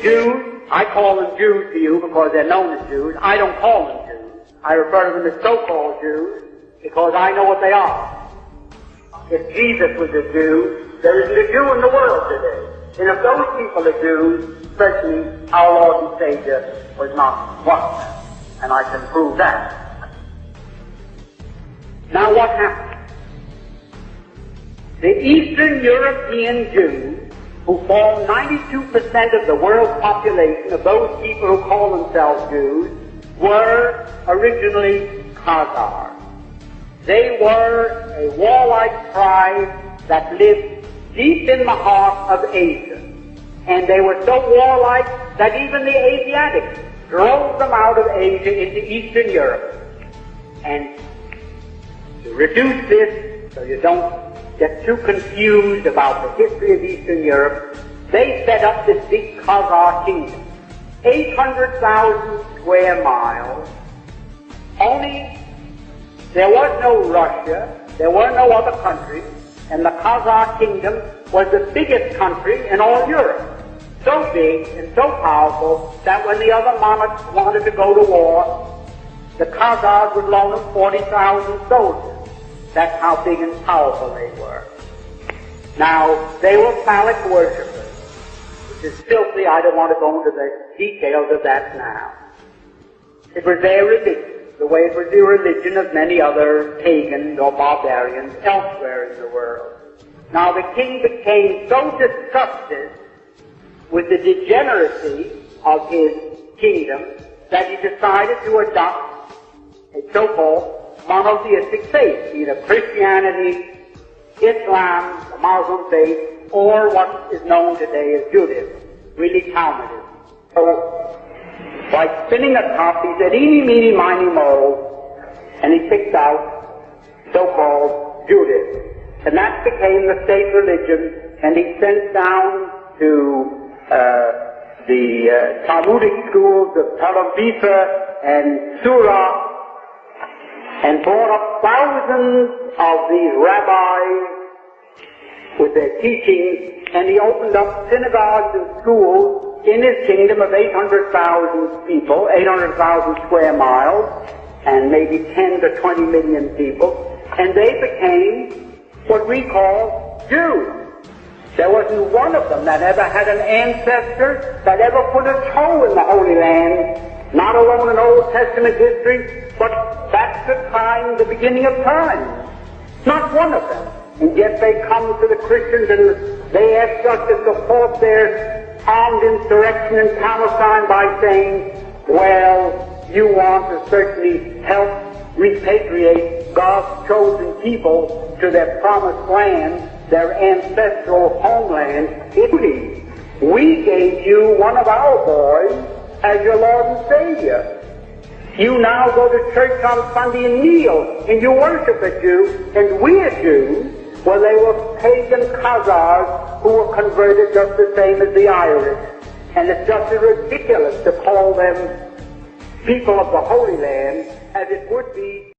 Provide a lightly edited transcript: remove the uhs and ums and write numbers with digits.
Jews, I call them Jews to you because they're known as Jews. I don't call them Jews. I refer to them as so-called Jews because I know what they are. If Jesus was a Jew, there isn't a Jew in the world today. And if those people are Jews, certainly our Lord and Savior was not one of them. And I can prove that. Now what happened? The Eastern European Jews, who form 92% of the world's population of those people who call themselves Jews, were originally Khazars. They were a warlike tribe that lived deep in the heart of Asia. And they were so warlike that even the Asiatics drove them out of Asia into Eastern Europe. And to reduce this, so you don't get too confused about the history of Eastern Europe, they set up this big Khazar kingdom. 800,000 square miles. Only there was no Russia, there were no other countries, and the Khazar kingdom was the biggest country in all Europe. So big and so powerful that when the other monarchs wanted to go to war, the Khazars would loan them 40,000 soldiers. That's how big and powerful they were. Now, they were phallic worshippers, which is filthy. I don't want to go into the details of that now. It was their religion, the way it was the religion of many other pagans or barbarians elsewhere in the world. Now, the king became so disgusted with the degeneracy of his kingdom that he decided to adopt a so-called monotheistic faith, either Christianity, Islam, the Muslim faith, or what is known today as Judaism, really Talmudism. So, by spinning a top, he said, eeny, meeny, miny, moe, and he picked out so-called Judaism. And that became the state religion, and he sent down to the Talmudic schools of Tel Aviv and Surah, and brought up thousands of these rabbis with their teachings, and he opened up synagogues and schools in his kingdom of 800,000 people, 800,000 square miles, and maybe 10 to 20 million people, and they became what we call Jews. There wasn't one of them that ever had an ancestor that ever put a toe in the Holy Land, not alone in Old Testament history, but that's the time, the beginning of time. Not one of them. And yet they come to the Christians and they ask us to support their armed insurrection in Palestine by saying, well, you want to certainly help repatriate God's chosen people to their promised land, their ancestral homeland, Italy. We gave you one of our boys as your Lord and Savior. You now go to church on Sunday and kneel, and you worship a Jew, and we're Jews. Well, they were pagan Khazars who were converted just the same as the Irish. And it's just as ridiculous to call them people of the Holy Land as it would be